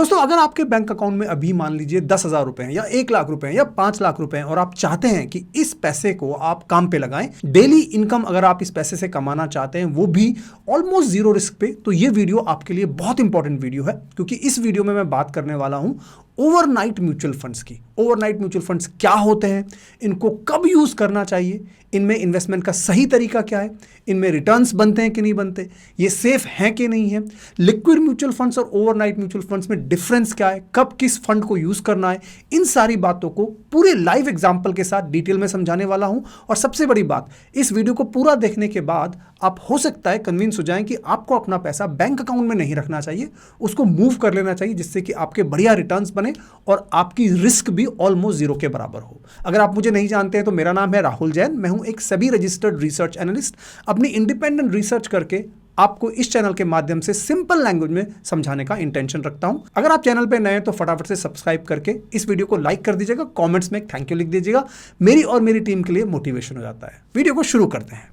दोस्तों, अगर आपके बैंक अकाउंट में अभी मान लीजिए 10,000 रुपए हैं या 1 लाख रुपए हैं या 5 लाख रुपए हैं और आप चाहते हैं कि इस पैसे को आप काम पे लगाएं, डेली इनकम अगर आप इस पैसे से कमाना चाहते हैं वो भी ऑलमोस्ट जीरो रिस्क पे, तो ये वीडियो आपके लिए बहुत इंपॉर्टेंट वीडियो है, क्योंकि इस वीडियो में मैं बात करने वाला हूं ओवरनाइट म्यूचुअल फंड्स की। ओवरनाइट म्यूचुअल फंड्स क्या होते हैं, इनको कब यूज करना चाहिए, इनमें इन्वेस्टमेंट का सही तरीका क्या है, इनमें रिटर्न्स बनते हैं कि नहीं बनते, ये सेफ हैं कि नहीं है, लिक्विड म्यूचुअल फंड्स और ओवरनाइट म्यूचुअल फंड्स में डिफरेंस क्या है, कब किस फंड को यूज करना है, इन सारी बातों को पूरे लाइव एग्जांपल के साथ डिटेल में समझाने वाला हूं। और सबसे बड़ी बात, इस वीडियो को पूरा देखने के बाद आप हो सकता है कन्विंस हो जाएं कि आपको अपना पैसा बैंक अकाउंट में नहीं रखना चाहिए, उसको मूव कर लेना चाहिए, जिससे कि आपके बढ़िया रिटर्न्स बने और आपकी रिस्क भी ऑलमोस्ट जीरो के बराबर हो। अगर आप मुझे नहीं जानते हैं तो मेरा नाम है राहुल जैन, मैं हूं एक सभी रजिस्टर्ड रिसर्च एनालिस्ट। अपनी इंडिपेंडेंट रिसर्च करके आपको इस चैनल के माध्यम से सिंपल लैंग्वेज में समझाने का इंटेंशन रखता हूं। अगर आप चैनल पे नए हैं तो फटाफट से सब्सक्राइब करके इस वीडियो को लाइक कर दीजिएगा, कमेंट्स में थैंक यू लिख दीजिएगा, मेरी और मेरी टीम के लिए मोटिवेशन हो जाता है। वीडियो को शुरू करते हैं।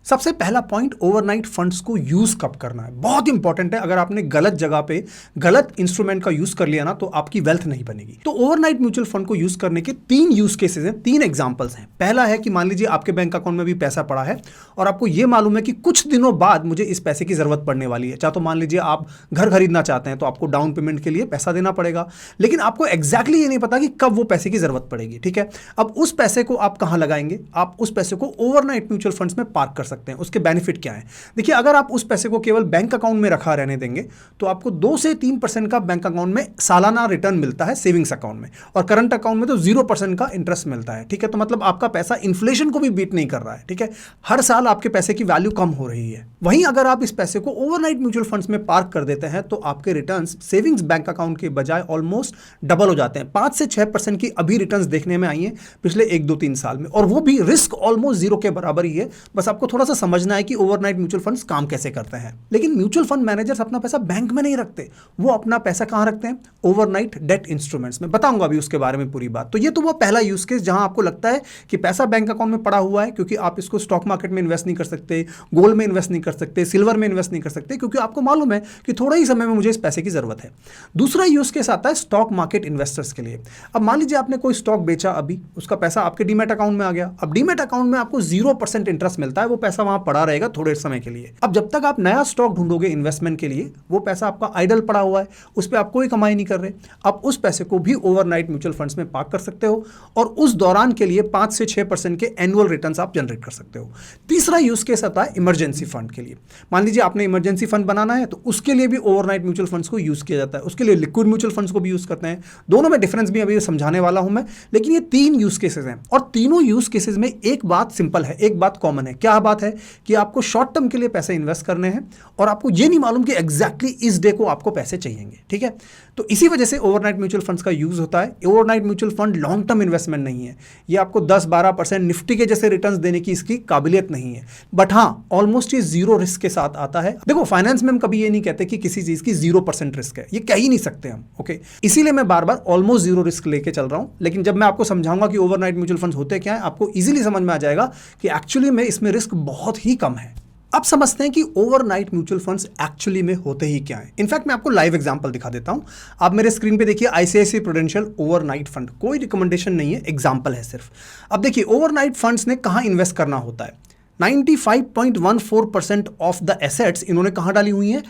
सबसे पहला पॉइंट, ओवरनाइट फंड्स को यूज कब करना है, बहुत इंपॉर्टेंट है। अगर आपने गलत जगह पे गलत इंस्ट्रूमेंट का यूज कर लिया ना तो आपकी वेल्थ नहीं बनेगी। तो ओवरनाइट म्यूचुअल फंड को यूज करने के 3 यूज केसेस हैं, 3 एग्जांपल्स हैं। पहला है कि मान लीजिए आपके बैंक अकाउंट में भी पैसा पड़ा है और आपको यह मालूम है कि कुछ दिनों बाद मुझे इस पैसे की जरूरत पड़ने वाली है। चाहे तो मान लीजिए आप घर खरीदना चाहते हैं तो आपको डाउन पेमेंट के लिए पैसा देना पड़ेगा, लेकिन आपको एग्जैक्टली ये नहीं पता कि कब वो पैसे की जरूरत पड़ेगी। ठीक है, अब उस पैसे को आप कहां लगाएंगे? आप उस पैसे को ओवरनाइट म्यूचुअल फंड्स में पार्क कर सकते हैं। उसके बेनिफिट क्या है? देखिए, अगर आप उस पैसे को केवल बैंक अकाउंट में रखा रहने देंगे तो आपको 2 से 3% का बैंक अकाउंट में सालाना रिटर्न मिलता है सेविंग्स अकाउंट में, और करंट अकाउंट में तो 0% का इंटरेस्ट मिलता है। ठीक है, तो मतलब आपका पैसा इन्फ्लेशन को भी बीट नहीं कर रहा है। ठीक है, हर साल आपके पैसे की वैल्यू कम हो रही है। वहीं अगर आप इस पैसे को ओवरनाइट म्यूचुअल फंड्स में पार्क कर देते हैं तो आपके रिटर्न्स सेविंग्स बैंक अकाउंट के बजाय ऑलमोस्ट डबल हो जाते हैं। 5 से 6% की अभी रिटर्न्स देखने में आई है पिछले 1-2-3 साल में, और वो भी रिस्क ऑलमोस्ट जीरो के बराबर ही है। बस आपको थोड़ा सा समझना है कि ओवरनाइट म्यूचुअल फंड्स काम कैसे करते हैं। लेकिन म्यूचुअल फंड मैनेजर्स अपना पैसा बैंक में नहीं रखते, वो अपना पैसा कहां रखते हैं? ओवरनाइट डेट इंस्ट्रूमेंट्स में। बताऊंगा अभी उसके बारे में पूरी बात। तो ये तो वो पहला यूज केस जहां आपको लगता है कि पैसा बैंक अकाउंट में पड़ा हुआ है, क्योंकि आप इसको स्टॉक मार्केट में इन्वेस्ट नहीं कर सकते, गोल्ड में इन्वेस्ट नहीं कर सकते, सिल्वर में इन्वेस्ट नहीं कर सकते, क्योंकि आपको मालूम है कि थोड़ा ही समय में मुझे इस पैसे की जरूरत है। दूसरा यूज केस आता है स्टॉक मार्केट इन्वेस्टर्स के लिए। अब मान लीजिए आपने कोई स्टॉक बेचा, अभी उसका पैसा आपके डीमैट अकाउंट में आ गया। अब डीमैट अकाउंट में आपको 0% इंटरेस्ट मिलता है, वो पैसा वहां पड़ा रहेगा थोड़े समय के लिए। अब जब तक आप नया स्टॉक ढूंढोगे इन्वेस्टमेंट के लिए, वो पैसा आपका आइडल पड़ा हुआ है, उस पर आप कोई कमाई नहीं कर रहे। आप उस पैसे को भी ओवरनाइट म्यूचुअल फंड्स में पार्क कर सकते हो और उस दौरान के लिए 5 से 6% के एनुअल रिटर्न्स आप जनरेट कर सकते हो। तीसरा यूज केस आता है इमरजेंसी फंड के लिए। मान लीजिए आपने इमरजेंसी फंड बनाना है तो उसके लिए भी ओवरनाइट म्यूचुअल फंड्स को यूज किया जाता है। उसके लिए लिक्विड म्यूचुअल फंड्स को भी यूज करते हैं। दोनों में डिफरेंस भी अभी समझाने वाला हूं मैं, लेकिन ये 3 यूज केसेस हैं और तीनों यूज केसेस में एक बात सिंपल है, एक बात कॉमन है। क्या बात है? कि आपको शॉर्ट टर्म के लिए पैसे इन्वेस्ट करने हैं और आपको ये नहीं मालूम कि एग्जैक्टली इस डे को आपको पैसे चाहिएंगे। ठीक है, तो इसी वजह से ओवरनाइट म्यूचुअल फंड्स का यूज होता है। Overnight mutual fund long term investment नहीं है, ये आपको 10-12% निफ्टी के जैसे रिटर्न्स देने की इसकी काबिलियत नहीं है, बट हाँ ऑलमोस्ट ये जीरो रिस्क के साथ आता है। देखो, फाइनेंस में हम कभी ये नहीं कहते कि किसी चीज की 0% रिस्क है, ये कह ही नहीं सकते हम। ओके, इसीलिए मैं बार बार ऑलमोस्ट जीरो रिस्क लेके चल रहा हूं, लेकिन जब मैं आपको समझाऊंगा कि ओवरनाइट म्यूचुअल फंड्स होते क्या है, आपको इजीली समझ में आ जाएगा कि एक्चुअली में इसमें रिस्क बहुत ही कम है। अब समझते हैं कि ओवरनाइट म्यूचुअल फंड्स एक्चुअली में होते ही क्या हैं। इनफैक्ट मैं आपको लाइव एग्जांपल दिखा देता हूं। आप मेरे स्क्रीन पे देखिए, आईसीआईसीआई प्रूडेंशियल ओवरनाइट फंड, कोई रिकमेंडेशन नहीं है, एग्जांपल है सिर्फ। अब देखिए, ओवरनाइट फंड्स ने कहां इन्वेस्ट करना होता है? 95.14% ऑफ द एसेट्स इन्होंने कहां डाली हुई हैं?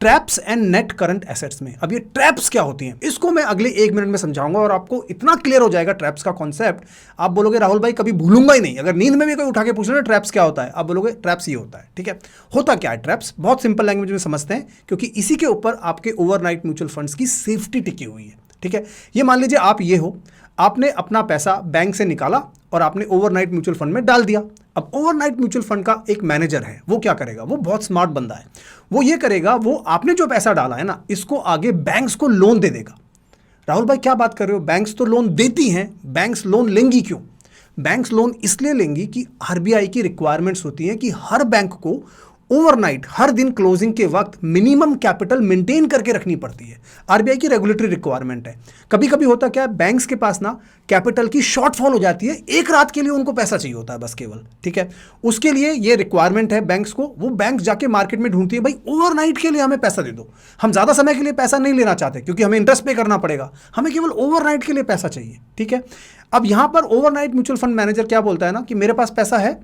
Traps and net current assets में। अब ये ट्रैप्स क्या होती हैं, इसको मैं अगले 1 मिनट में समझाऊंगा और आपको इतना क्लियर हो जाएगा ट्रैप्स का कॉन्सेप्ट, आप बोलोगे राहुल भाई कभी भूलूंगा ही नहीं। अगर नींद में भी कोई उठा के पूछ रहे ना ट्रैप्स क्या होता है, आप बोलोगे ट्रैप्स ही होता है। ठीक है, होता क्या है ट्रैप्स? बहुत सिंपल लैंग्वेज में समझते हैं, क्योंकि इसी के ऊपर आपके ओवरनाइट म्यूचुअल फंड्स की सेफ्टी टिकी हुई है। ठीक है, ये मान लीजिए आप ये हो, आपने अपना पैसा बैंक से निकाला और आपने ओवरनाइट म्यूचुअल फंड में डाल दिया। अब ओवरनाइट म्यूचुअल फंड का एक मैनेजर है, वो क्या करेगा? वो बहुत स्मार्ट बंदा है। वो ये करेगा, वो आपने जो पैसा डाला है ना, इसको आगे बैंक्स को लोन दे देगा। राहुल भाई क्या बात कर रहे हो, बैंक्स तो लोन देती हैं, बैंक्स लोन लेंगी क्यों? बैंक्स लोन इसलिए लेंगी कि आरबीआई की रिक्वायरमेंट्स होती हैं कि हर बैंक को ओवरनाइट हर दिन क्लोजिंग के वक्त मिनिमम कैपिटल मेंटेन करके रखनी पड़ती है। आरबीआई की रेगुलेटरी रिक्वायरमेंट है। कभी कभी होता क्या है, बैंक्स के पास ना कैपिटल की शॉर्टफॉल हो जाती है, एक रात के लिए उनको पैसा चाहिए होता है बस केवल, ठीक है। उसके लिए ये रिक्वायरमेंट है बैंक्स को, वो बैंक जाके मार्केट में ढूंढती है, भाई ओवरनाइट के लिए हमें पैसा दे दो। हम ज्यादा समय के लिए पैसा नहीं लेना चाहते क्योंकि हमें इंटरेस्ट पे करना पड़ेगा, हमें केवल ओवरनाइट के लिए पैसा चाहिए, ठीक है। अब यहां पर ओवरनाइट म्यूचुअल फंड मैनेजर क्या बोलता है ना कि मेरे पास पैसा है,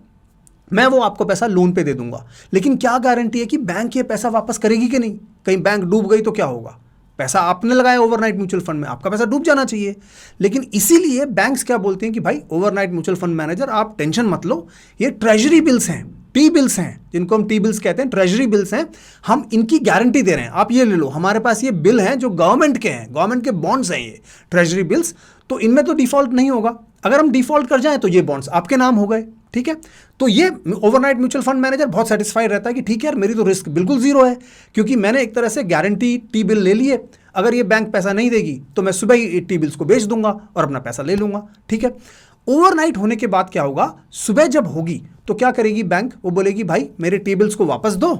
मैं वो आपको पैसा लोन पे दे दूंगा, लेकिन क्या गारंटी है कि बैंक ये पैसा वापस करेगी कि नहीं? कहीं बैंक डूब गई तो क्या होगा? पैसा आपने लगाया ओवरनाइट म्यूचुअल फंड में, आपका पैसा डूब जाना चाहिए। लेकिन इसीलिए बैंक्स क्या बोलते हैं कि भाई ओवरनाइट म्यूचुअल फंड मैनेजर आप टेंशन मत लो, ये ट्रेजरी बिल्स हैं, टी बिल्स हैं, जिनको हम टी बिल्स कहते हैं, ट्रेजरी बिल्स हैं, हम इनकी गारंटी दे रहे हैं, आप ये ले लो, हमारे पास ये बिल हैं जो गवर्नमेंट के हैं, गवर्नमेंट के बॉन्ड्स हैं ये ट्रेजरी बिल्स, तो इनमें तो डिफॉल्ट नहीं होगा। अगर हम डिफॉल्ट कर जाएं तो ये बॉन्ड्स आपके नाम हो गए, ठीक है। तो ये ओवरनाइट म्यूचुअल फंड मैनेजर बहुत सेटिस्फाइड रहता है कि ठीक है यार, मेरी तो रिस्क बिल्कुल जीरो है, क्योंकि मैंने एक तरह से गारंटी टी बिल ले लिए, अगर ये बैंक पैसा नहीं देगी तो मैं सुबह ही टी बिल्स को बेच दूंगा और अपना पैसा ले लूंगा, ठीक है। ओवरनाइट होने के बाद क्या होगा, सुबह जब होगी तो क्या करेगी बैंक, वो बोलेगी भाई मेरे टी बिल्स को वापस दो,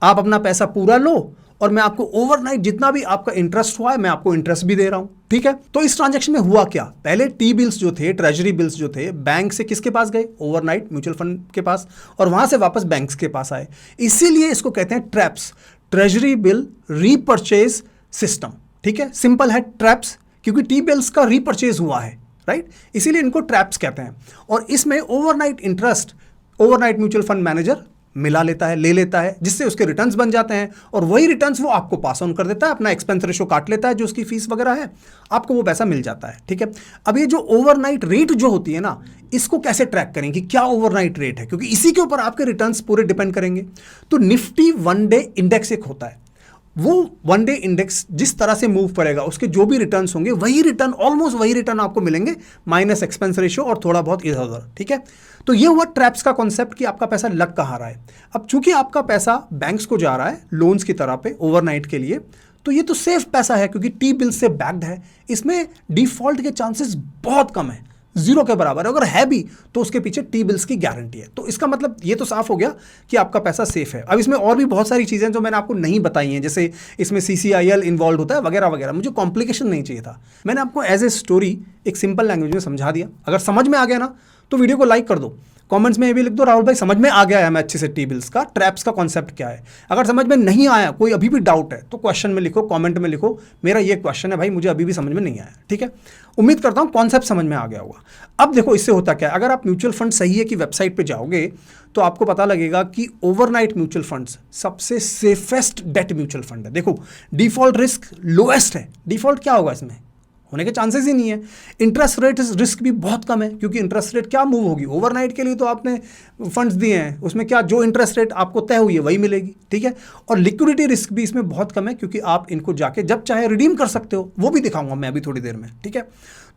आप अपना पैसा पूरा लो, और मैं आपको ओवरनाइट जितना भी आपका इंटरेस्ट हुआ है मैं आपको इंटरेस्ट भी दे रहा हूं, ठीक है। तो इस ट्रांजैक्शन में हुआ क्या, पहले टी बिल्स जो थे, ट्रेजरी बिल्स जो थे, बैंक से किसके पास गए, ओवरनाइट म्यूचुअल फंड के पास, और वहां से वापस बैंक्स के पास आए। इसीलिए इसको कहते हैं traps, treasury bill repurchase system, ठीक है। सिंपल है ट्रैप्स, क्योंकि टी बिल्स का रीपर्चेज हुआ है, राइट, इसीलिए इनको ट्रैप्स कहते हैं। और इसमें overnight interest overnight mutual fund manager मिला लेता है, ले लेता है, जिससे उसके रिटर्न्स बन जाते हैं, और वही रिटर्न्स वो आपको पास ऑन कर देता है, अपना एक्सपेंस रेशो काट लेता है, जो उसकी फीस वगैरह है, आपको वो पैसा मिल जाता है, ठीक है। अब ये जो ओवरनाइट रेट जो होती है ना, इसको कैसे ट्रैक करें कि क्या ओवरनाइट रेट है, क्योंकि इसी के ऊपर आपके रिटर्न्स पूरे डिपेंड करेंगे। तो निफ्टी वन डे इंडेक्स एक होता है, वो वन डे इंडेक्स जिस तरह से मूव करेगा, उसके जो भी रिटर्न्स होंगे वही रिटर्न, ऑलमोस्ट वही रिटर्न आपको मिलेंगे, माइनस एक्सपेंस रेशियो और थोड़ा बहुत इधर उधर, ठीक है। तो ये हुआ ट्रैप्स का कॉन्सेप्ट कि आपका पैसा लग कहाँ रहा है। अब चूंकि आपका पैसा बैंक्स को जा रहा है लोन्स की तरह पे ओवरनाइट के लिए, तो ये तो सेफ पैसा है क्योंकि टी बिल से बैक्ड है, इसमें डिफॉल्ट के चांसेस बहुत कम है, जीरो के बराबर है, अगर है भी तो उसके पीछे टी बिल्स की गारंटी है। तो इसका मतलब ये तो साफ हो गया कि आपका पैसा सेफ है। अब इसमें और भी बहुत सारी चीज़ें जो मैंने आपको नहीं बताई हैं, जैसे इसमें CCIL इन्वॉल्व होता है वगैरह वगैरह, मुझे कॉम्प्लिकेशन नहीं चाहिए था, मैंने आपको एज ए स्टोरी एक सिंपल लैंग्वेज में समझा दिया। अगर समझ में आ गया ना तो वीडियो को लाइक कर दो, कमेंट्स में ये भी लिख दो राहुल भाई समझ में आ गया है हमें अच्छे से टी बिल्स का, ट्रैप्स का कॉन्सेप्ट क्या है। अगर समझ में नहीं आया, कोई अभी भी डाउट है, तो क्वेश्चन में लिखो, कमेंट में लिखो, मेरा ये क्वेश्चन है भाई, मुझे अभी भी समझ में नहीं आया, ठीक है। उम्मीद करता हूँ कॉन्सेप्ट समझ में आ गया होगा। अब देखो इससे होता क्या है, अगर आप म्यूचुअल फंड सही है की वेबसाइट पर जाओगे तो आपको पता लगेगा कि ओवरनाइट म्यूचुअल फंड्स सबसे सेफेस्ट डेट म्यूचुअल फंड है। देखो डिफॉल्ट रिस्क लोएस्ट है, डिफॉल्ट क्या होगा इसमें, होने के चांसेस ही नहीं है। इंटरेस्ट रेट रिस्क भी बहुत कम है, क्योंकि इंटरेस्ट रेट क्या मूव होगी, ओवरनाइट के लिए तो आपने फंड्स दिए हैं, उसमें क्या जो इंटरेस्ट रेट आपको तय हुई है वही मिलेगी, ठीक है। और लिक्विडिटी रिस्क भी इसमें बहुत कम है, क्योंकि आप इनको जाके जब चाहे रिडीम कर सकते हो, वो भी दिखाऊंगा मैं अभी थोड़ी देर में, ठीक है।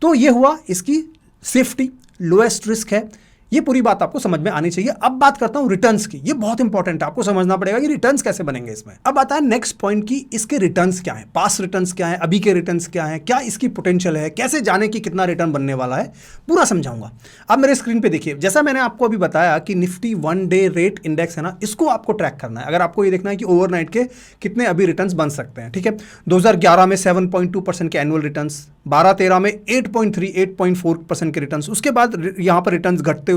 तो ये हुआ इसकी सेफ्टी, लोएस्ट रिस्क है, ये पूरी बात आपको समझ में आनी चाहिए। अब बात करता हूं रिटर्न्स की, ये बहुत इंपॉर्टेंट है, आपको समझना पड़ेगा कि रिटर्न्स कैसे बनेंगे इसमें। अब आता है नेक्स्ट पॉइंट की इसके रिटर्न्स क्या है, पास्ट रिटर्न्स क्या है, अभी के रिटर्न्स क्या है, क्या इसकी पोटेंशियल है, कैसे जाने की कितना रिटर्न बनने वाला है, पूरा समझाऊंगा। अब मेरे स्क्रीन पे देखिए, जैसा मैंने आपको अभी बताया कि Nifty one day rate index है ना, इसको आपको ट्रैक करना है। अगर आपको ये देखना है कि ओवरनाइट के कितने अभी रिटर्न्स बन सकते हैं, ठीक है। 2011 में 7.2% के एनुअल रिटर्न्स, 12-13 में 8.3 8.4% के रिटर्न्स, उसके बाद यहाँ पर रिटर्न्स घटते हुए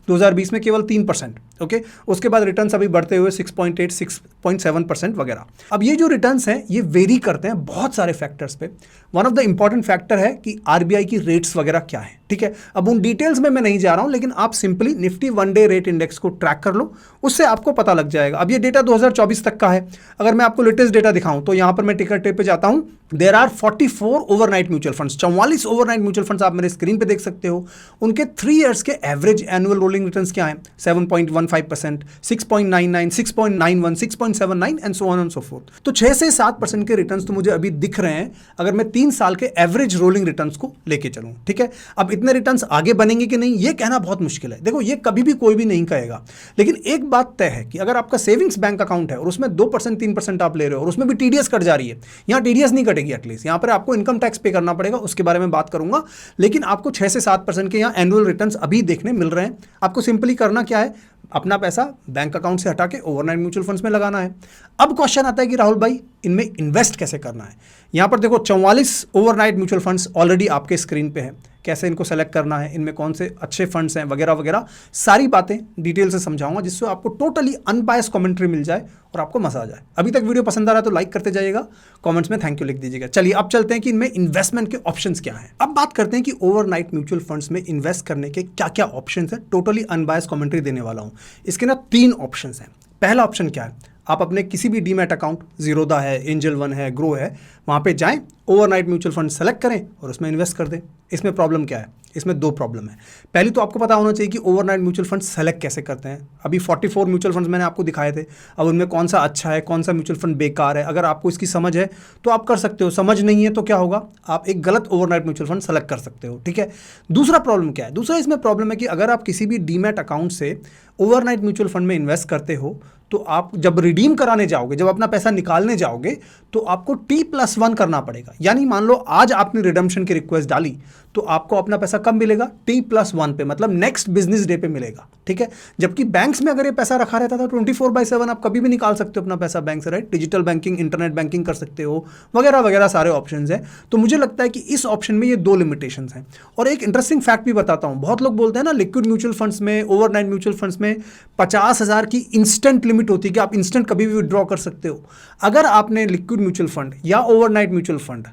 2020 में केवल 3%, ओके। उसके बाद रिटर्न्स अभी बढ़ते हुए 6.8 6.7% वगैरह। अब ये जो रिटर्न्स हैं ये वेरी करते हैं बहुत सारे फैक्टर्स पे। One of the important factor है कि आरबीआई की रेट्स वगैरह क्या है, ठीक है। अब उन डिटेल्स में मैं नहीं जा रहा हूं, लेकिन आप simply Nifty one day rate index को ट्रैक कर लो, उससे आपको पता लग जाएगा। अब ये डेटा 2024 तक का है। अगर मैं आपको लेटेस्ट डेटा दिखाऊं तो यहां पर मैं टिकर टेप पे जाता हूं, there are 44 overnight mutual funds, 44 overnight mutual funds आप मेरे स्क्रीन पे देख सकते हो। उनके 3 इयर्स के एवरेज एनुअल रोलिंग रिटर्न्स क्या है, 7.15%, 6.99, 6.91, 6.79 and so on and so fourth. तो 6 से 7% के रिटर्न्स तो मुझे अभी दिख रहे हैं अगर मैं 3 साल के एवरेज रोलिंग रिटर्न्स को लेके चलूं, ठीक है। अब इतने रिटर्न्स आगे बनेंगे कि नहीं ये कहना बहुत मुश्किल है। देखो ये कभी भी कोई भी नहीं कहेगा, लेकिन एक बात तय है कि अगर आपका सेविंग्स बैंक अकाउंट है और उसमें 2% 3% आप ले रहे हो और उसमें भी टीडीएस कट जा रही है, यहाँ टीडीएस नहीं कटेगी, एटलीस्ट यहाँ पर आपको इनकम टैक्स पे करना पड़ेगा, उसके बारे में बात करूंगा, लेकिन आपको 6 से 7% के यहाँ एनुअल रिटर्न्स अभी देखने मिल रहे हैं। आपको सिंपली करना क्या है, अपना पैसा बैंक अकाउंट से हटा के ओवरनाइट म्यूचुअल फंड्स में लगाना है। अब क्वेश्चन आता है कि राहुल भाई इनमें इन्वेस्ट कैसे करना है। यहाँ पर देखो 44 ओवरनाइट म्यूचुअल फंड्स ऑलरेडी आपके स्क्रीन पे है, कैसे इनको सेलेक्ट करना है, इनमें कौन से अच्छे फंड्स हैं वगैरह वगैरह, सारी बातें डिटेल से समझाऊंगा जिससे आपको टोटली अनबायस्ड कमेंट्री मिल जाए और आपको मजा आ जाए। अभी तक वीडियो पसंद आ रहा है तो लाइक करते जाइएगा, कमेंट्स में थैंक यू लिख दीजिएगा। चलिए अब चलते हैं कि इनमें इन्वेस्टमेंट के ऑप्शंस क्या हैं। अब बात करते हैं कि ओवरनाइट म्यूचुअल फंड्स में इन्वेस्ट करने के क्या क्या ऑप्शंस हैं। टोटली अनबायस्ड कमेंट्री देने वाला हूं। इसके ना 3 ऑप्शंस हैं। पहला ऑप्शन क्या है, आप अपने किसी भी डीमैट अकाउंट, जीरोधा है, एंजल वन है, ग्रो है, वहाँ पे जाएं, ओवरनाइट म्यूचुअल फंड सेलेक्ट करें और उसमें इन्वेस्ट कर दें। इसमें प्रॉब्लम क्या है, इसमें 2 प्रॉब्लम है। पहली तो आपको पता होना चाहिए कि ओवरनाइट म्यूचुअल फंड सेलेक्ट कैसे करते हैं। अभी 44 म्यूचुअल फंड्स मैंने आपको दिखाए थे, अब उनमें कौन सा अच्छा है, कौन सा म्यूचुअल फंड बेकार है, अगर आपको इसकी समझ है तो आप कर सकते हो, समझ नहीं है तो क्या होगा, आप एक गलत ओवरनाइट म्यूचुअल फंड सेलेक्ट कर सकते हो। ठीक है। दूसरा प्रॉब्लम क्या है, दूसरा इसमें प्रॉब्लम है कि अगर आप किसी भी डीमैट अकाउंट से ओवरनाइट म्यूचुअल फंड में इन्वेस्ट करते हो तो आप जब रिडीम कराने जाओगे, जब अपना पैसा निकालने जाओगे तो आपको T+1 करना पड़ेगा। यानी मान लो आज आपने रिडम्पशन की रिक्वेस्ट डाली तो आपको अपना पैसा कब मिलेगा, T+1 पे, मतलब नेक्स्ट बिजनेस डे पे मिलेगा। ठीक है। जबकि बैंक्स में अगर ये पैसा रखा रहता था 24/7 आप कभी भी निकाल सकते हो अपना पैसा बैंक से, right. Digital banking, internet banking कर सकते हो वगैरह वगैरह सारे ऑप्शंस हैं। तो मुझे लगता है कि इस ऑप्शन में ये 2 लिमिटेशंस हैं। और एक इंटरेस्टिंग फैक्ट भी बताता हूं, बहुत लोग बोलते हैं ना लिक्विड म्यूचुअल फंड्स में, ओवरनाइट म्यूचुअल फंड्स में 50,000 की इंस्टेंट लिमिट होती है कि आप इंस्टेंट कभी भी विड्रॉ कर सकते हो। अगर आपने लिक्विड म्यूचुअल फंड या overnight mutual fund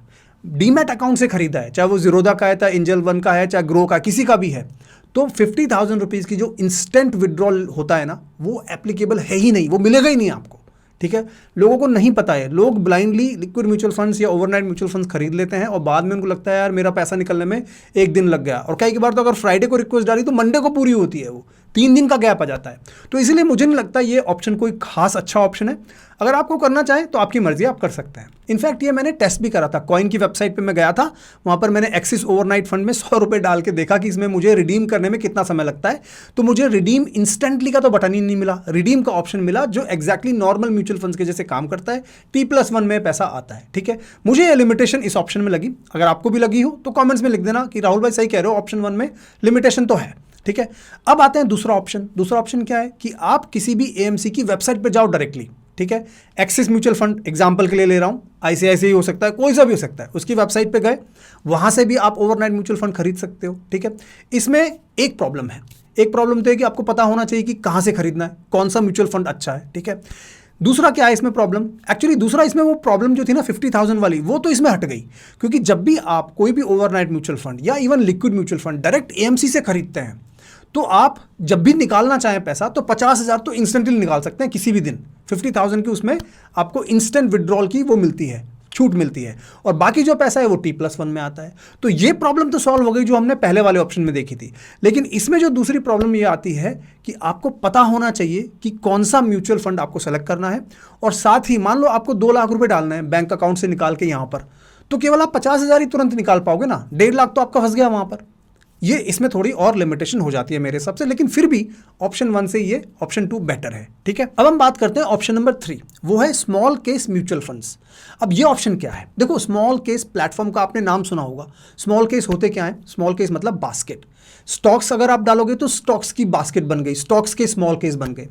demat account से खरीदा है, चाहे वो जीरोधा का है, चाहे एंजल वन का है, चाहे ग्रो का, किसी का भी है, तो 50,000 रुपीज़ की जो इंस्टेंट विड्रॉल होता है ना, वो एप्लीकेबल है ही नहीं, वो मिलेगा ही नहीं आपको। ठीक है। लोगों को नहीं पता है, लोग ब्लाइंडली लिक्विड म्यूचुअल फंड्स या ओवरनाइट म्यूचुअल फंड्स खरीद लेते हैं और बाद में उनको लगता है यार मेरा पैसा निकलने में 1 दिन लग गया। और कई बार तो अगर फ्राइडे को रिक्वेस्ट डाली तो मंडे को पूरी होती है, वो 3 दिन का गैप आ जाता है। तो इसलिए मुझे नहीं लगता ये ऑप्शन कोई खास अच्छा ऑप्शन है। अगर आपको करना चाहें तो आपकी मर्जी, आप कर सकते हैं। इनफैक्ट ये मैंने टेस्ट भी करा था, कॉइन की वेबसाइट पे मैं गया था, वहाँ पर मैंने एक्सिस ओवरनाइट फंड में 100 रुपये डाल के देखा कि इसमें मुझे रिडीम करने में कितना समय लगता है। तो मुझे रिडीम इंस्टेंटली का तो बटन ही नहीं मिला, रिडीम का ऑप्शन मिला जो एक्जैक्टली नॉर्मल म्यूचुअल फंड्स के जैसे काम करता है, T+1 में पैसा आता है। ठीक है। मुझे ये लिमिटेशन इस ऑप्शन में लगी, अगर आपको भी लगी हो तो कॉमेंट्स में लिख देना कि राहुल भाई सही कह रहे हो, ऑप्शन 1 में लिमिटेशन तो है। ठीक है। अब आते हैं दूसरा ऑप्शन। दूसरा ऑप्शन क्या है कि आप किसी भी AMC की वेबसाइट पे जाओ डायरेक्टली। ठीक है। एक्सिस म्यूचुअल फंड एग्जांपल के लिए ले रहा हूं, ICICI हो सकता है, कोई सा भी हो सकता है, उसकी वेबसाइट पे गए, वहां से भी आप ओवरनाइट म्यूचुअल फंड खरीद सकते हो। ठीक है। इसमें एक प्रॉब्लम है, एक प्रॉब्लम तो है कि आपको पता होना चाहिए कि कहां से खरीदना है, कौन सा म्यूचुअल फंड अच्छा है। ठीक है। दूसरा क्या है इसमें प्रॉब्लम, एक्चुअली दूसरा इसमें वो प्रॉब्लम जो थी ना 50,000 वाली, वो तो इसमें हट गई। क्योंकि जब भी आप कोई भी ओवरनाइट म्यूचुअल फंड या even liquid mutual fund direct AMC से खरीदते हैं तो आप जब भी निकालना चाहें पैसा तो 50,000 तो इंस्टेंटली निकाल सकते हैं किसी भी दिन। 50,000 की उसमें आपको इंस्टेंट विड्रॉल की वो मिलती है, छूट मिलती है, और बाकी जो पैसा है वो T+1 में आता है। तो ये प्रॉब्लम तो सॉल्व हो गई जो हमने पहले वाले ऑप्शन में देखी थी। लेकिन इसमें जो दूसरी प्रॉब्लम ये आती है कि आपको पता होना चाहिए कि कौन सा म्यूचुअल फंड आपको सेलेक्ट करना है। और साथ ही मान लो आपको 2 लाख रुपए डालना है बैंक अकाउंट से निकाल के यहाँ पर, तो केवल आप 50,000 ही तुरंत निकाल पाओगे ना, 1.5 लाख तो आपका फंस गया वहां पर। ये इसमें थोड़ी और लिमिटेशन हो जाती है मेरे हिसाब से, लेकिन फिर भी ऑप्शन 1 से ये ऑप्शन 2 बेटर है। ठीक है। अब हम बात करते हैं ऑप्शन नंबर 3, वो है स्मॉल केस म्यूचुअल फंड्स। अब ये ऑप्शन क्या है, देखो स्मॉल केस प्लेटफॉर्म का आपने नाम सुना होगा। स्मॉल केस होते क्या है, स्मॉल केस मतलब बास्केट। स्टॉक्स अगर आप डालोगे तो स्टॉक्स की बास्केट बन गई, स्टॉक्स के स्मॉल केस बन गए।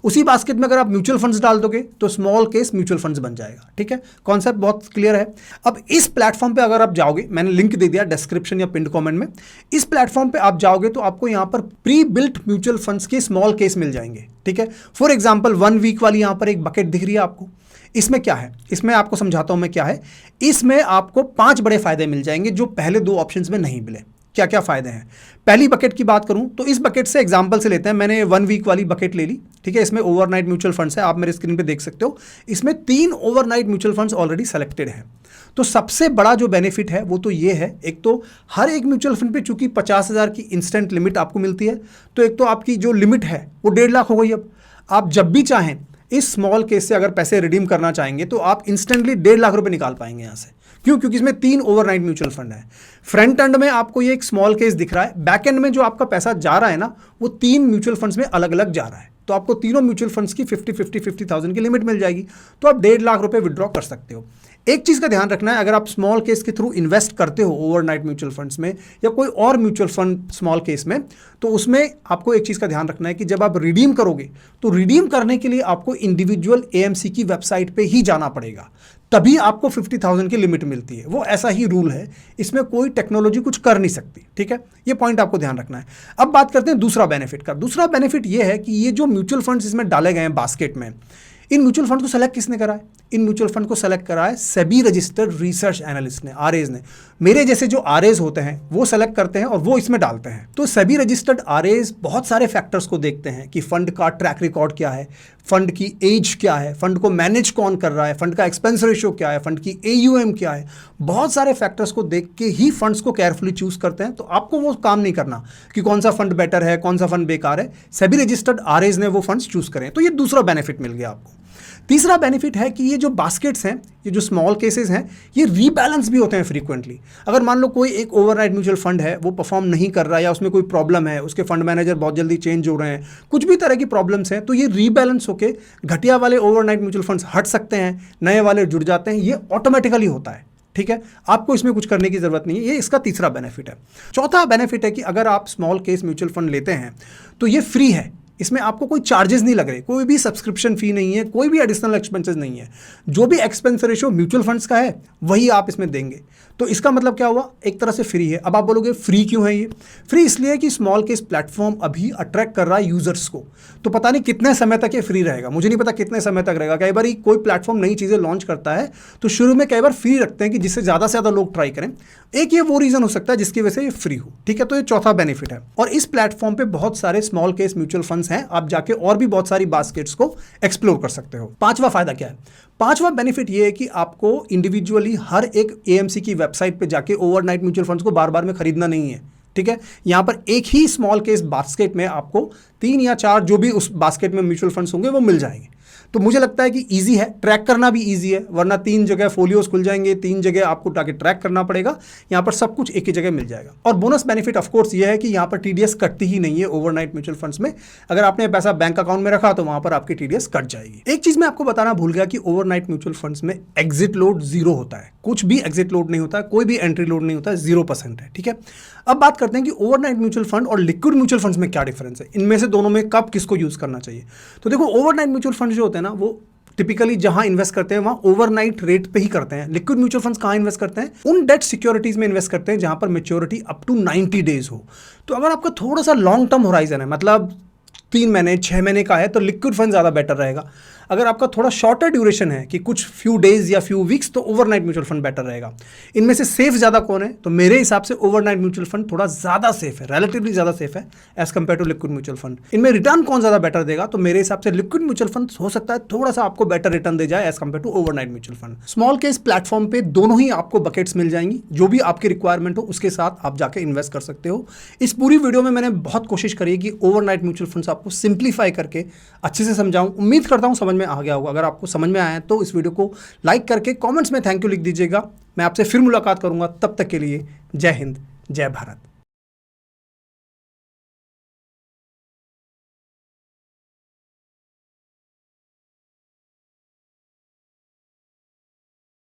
उसी बास्केट में अगर आप म्यूचुअल फंड्स डाल दोगे तो स्मॉल केस म्यूचुअल फंड्स बन जाएगा। ठीक है। कॉन्सेप्ट बहुत क्लियर है। अब इस प्लेटफॉर्म पे अगर आप जाओगे, मैंने लिंक दे दिया डिस्क्रिप्शन या पिन कमेंट में, इस प्लेटफॉर्म पे आप जाओगे तो आपको यहाँ पर प्री बिल्ट म्यूचुअल फंड्स के स्मॉल केस मिल जाएंगे। ठीक है। फॉर एग्जाम्पल 1 वीक वाली यहाँ पर एक बकेट दिख रही है आपको। इसमें क्या है, इसमें आपको समझाता हूं मैं क्या है। इसमें आपको 5 बड़े फायदे मिल जाएंगे जो पहले 2 ऑप्शंस में नहीं मिले। क्या क्या फायदे हैं, पहली बकेट की बात करूं तो इस बकेट से एग्जांपल से लेते हैं। मैंने 1 वीक वाली बकेट ले ली। ठीक है। इसमें ओवरनाइट म्यूचुअल फंड्स है, आप मेरे स्क्रीन पे देख सकते हो। इसमें 3 overnight mutual funds already selected हैं। तो सबसे बड़ा जो बेनिफिट है वो तो ये है, एक तो हर एक म्यूचुअल फंड पे चूंकि 50,000 की इंस्टेंट लिमिट आपको मिलती है, तो एक तो आपकी जो लिमिट है वो 1.5 लाख हो गई। अब आप जब भी चाहें इस स्मॉल केस से अगर पैसे रिडीम करना चाहेंगे तो आप इंस्टेंटली 1.5 लाख रुपए निकाल पाएंगे यहाँ से। क्यों? क्योंकि इसमें 3 ओवरनाइट म्यूचुअल फंड है। फ्रंट एंड में आपको ये एक स्मॉल केस दिख रहा है, बैक एंड में जो आपका पैसा जा रहा है ना, वो 3 म्यूचुअल फंड्स में अलग अलग जा रहा है। तो आपको तीनों म्यूचुअल फंड्स की 50,000 की लिमिट मिल जाएगी। तो आप 1.5 लाख रुपए विड्रॉ कर सकते हो। एक चीज का ध्यान रखना है, अगर आप स्मॉल केस के थ्रू इन्वेस्ट करते हो ओवरनाइट म्यूचुअल फंड्स में या कोई और म्यूचुअल फंड स्मॉल केस में, तो उसमें आपको एक चीज का ध्यान रखना है कि जब आप रिडीम करोगे तो रिडीम करने के लिए आपको इंडिविजुअल एएमसी की वेबसाइट पे ही जाना पड़ेगा, तभी आपको 50,000 की लिमिट मिलती है। वो ऐसा ही रूल है, इसमें कोई टेक्नोलॉजी कुछ कर नहीं सकती, ठीक है। ये पॉइंट आपको ध्यान रखना है। अब बात करते हैं दूसरा बेनिफिट का। दूसरा बेनिफिट ये है कि ये जो म्यूचुअल फंड्स इसमें डाले गए हैं बास्केट में, इन म्यूचुअल फंड को सेलेक्ट किसने करा है? इन म्यूचुअल फंड को सेलेक्ट करा है सेबी रजिस्टर्ड रिसर्च एनालिस्ट ने, आरएज ने। मेरे जैसे जो आरएज होते हैं वो सेलेक्ट करते हैं और वो इसमें डालते हैं। तो सेबी रजिस्टर्ड आरएज बहुत सारे फैक्टर्स को देखते हैं कि फंड का ट्रैक रिकॉर्ड क्या है, फंड की एज क्या है, फंड को मैनेज कौन कर रहा है, फंड का एक्सपेंस रेशियो क्या है, फंड की एयूएम क्या है। बहुत सारे फैक्टर्स को देख के ही फंड्स को केयरफुली चूज करते हैं। तो आपको वो काम नहीं करना कि कौन सा फंड बेटर है, कौन सा फंड बेकार है। सेबी रजिस्टर्ड आरएज ने वो फंड्स चूज करें। तो ये दूसरा बेनिफिट मिल गया आपको। तीसरा बेनिफिट है कि ये जो बास्केट्स हैं, ये जो स्मॉल केसेस हैं, ये रीबैलेंस भी होते हैं फ्रीक्वेंटली। अगर मान लो कोई एक ओवरनाइट म्यूचुअल फंड है, वो परफॉर्म नहीं कर रहा है या उसमें कोई प्रॉब्लम है, उसके फंड मैनेजर बहुत जल्दी चेंज हो रहे हैं, कुछ भी तरह की प्रॉब्लम्स हैं, तो ये रीबैलेंस होकर घटिया वाले ओवरनाइट म्यूचुअल फंड्स हट सकते हैं, नए वाले जुड़ जाते हैं। ये ऑटोमेटिकली होता है, ठीक है। आपको इसमें कुछ करने की जरूरत नहीं है। ये इसका तीसरा बेनिफिट है। चौथा बेनिफिट है कि अगर आप स्मॉल केस म्यूचुअल फंड लेते हैं तो ये फ्री है। इसमें आपको कोई चार्जेस नहीं लग रहे, कोई भी सब्सक्रिप्शन फी नहीं है, कोई भी एडिशनल एक्सपेंसेस नहीं है। जो भी एक्सपेंस रेशियो म्यूचुअल फंड्स का है वही आप इसमें देंगे। तो इसका मतलब क्या हुआ? एक तरह से फ्री है। अब आप बोलोगे फ्री क्यों है ये? फ्री इसलिए है कि स्मॉल केस प्लेटफॉर्म अभी अट्रैक्ट कर रहा है यूजर्स को। तो पता नहीं कितने समय तक ये फ्री रहेगा, मुझे नहीं पता कितने समय तक रहेगा। कई बार कोई प्लेटफॉर्म नई चीज़ें लॉन्च करता है तो शुरू में कई बार फ्री रखते हैं कि जिससे ज़्यादा से ज़्यादा लोग ट्राई करें। एक ये वो रीज़न हो सकता है जिसकी वजह से ये फ्री हो, ठीक है। तो ये चौथा बेनिफिट है। और इस प्लेटफॉर्म पे बहुत सारे स्मॉल केस म्यूचुअल फंड्स हैं, आप जाके और भी बहुत सारी बास्केट्स को एक्सप्लोर कर सकते हो। पांचवा फायदा क्या है? पांचवा बेनिफिट ये है कि आपको इंडिविजुअली हर एक एएमसी की वेबसाइट पे जाके ओवरनाइट म्यूचुअल फंड्स को बार बार में खरीदना नहीं है, ठीक है। यहां पर एक ही स्मॉल केस बास्केट में आपको 3 या 4 जो भी उस बास्केट में म्यूचुअल फंड्स होंगे वो मिल जाएंगे। तो मुझे लगता है कि इजी है, ट्रैक करना भी इजी है, वरना 3 जगह फोलियोज खुल जाएंगे, 3 जगह आपको जाके ट्रैक करना पड़ेगा। यहाँ पर सब कुछ एक ही जगह मिल जाएगा। और बोनस बेनिफिट ऑफ कोर्स ये है कि यहाँ पर टीडीएस कटती ही नहीं है ओवरनाइट म्यूचुअल फंड्स में। अगर आपने पैसा बैंक अकाउंट में रखा तो वहां पर आपकी टीडीएस कट जाएगी। एक चीज मैं आपको बताना भूल गया कि ओवरनाइट म्यूचुअल फंड्स में एग्जिट लोड 0 होता है। कुछ भी एग्जिट लोड नहीं होता है, कोई भी एंट्री लोड नहीं होता है, 0% है, ठीक है। अब बात करते हैं कि ओवरनाइट म्यूचुअल फंड और लिक्विड म्यूचुअल फंड्स में क्या डिफरेंस है, इनमें से दोनों में कब किसको यूज करना चाहिए। तो देखो, ओवरनाइट म्यूचुअल फंड जो होते हैं ना, वो टिपिकली जहां इन्वेस्ट करते हैं वहां ओवरनाइट रेट पे ही करते हैं। लिक्विड म्यूचुअल फंड्स कहां इन्वेस्ट करते हैं? उन डेट सिक्योरिटीज में इन्वेस्ट करते हैं जहां पर मैच्योरिटी अप टू 90 डेज हो। तो अगर आपका थोड़ा सा लॉन्ग टर्म होराइजन है, मतलब 3 महीने 6 महीने का है, तो लिक्विड फंड ज़्यादा बेटर रहेगा। अगर आपका थोड़ा शॉर्टर ड्यूरेशन है कि कुछ फ्यू डेज या फ्यू वीक्स, तो ओवरनाइट म्यूचुअल फंड बेटर रहेगा। इनमें से सेफ ज़्यादा कौन है? तो मेरे हिसाब से ओवरनाइट म्यूचुअल फंड थोड़ा ज़्यादा सेफ है, रिलेटिवली ज़्यादा सेफ है as compare to liquid mutual fund. इनमें रिटर्न कौन ज़्यादा बेटर देगा? तो मेरे हिसाब से लिक्विड म्यूचुअल फंड हो सकता है थोड़ा सा आपको बेटर रिटर्न दे जाए as compare to overnight mutual fund. Smallcase platform पे दोनों ही आपको बकेट्स मिल जाएंगी, जो भी आपकी रिक्वायरमेंट हो उसके साथ आप जाके इन्वेस्ट कर सकते हो। इस पूरी वीडियो में मैंने बहुत कोशिश करी है कि ओवरनाइट म्यूचुअल फंड्स आपको सिंप्लीफाई करके अच्छे से समझाऊं। उम्मीद करता हूं समझ में आ गया होगा। अगर आपको समझ में आया तो इस वीडियो को लाइक करके कमेंट्स में थैंक यू लिख दीजिएगा। मैं आपसे फिर मुलाकात करूंगा, तब तक के लिए जय हिंद, जय भारत।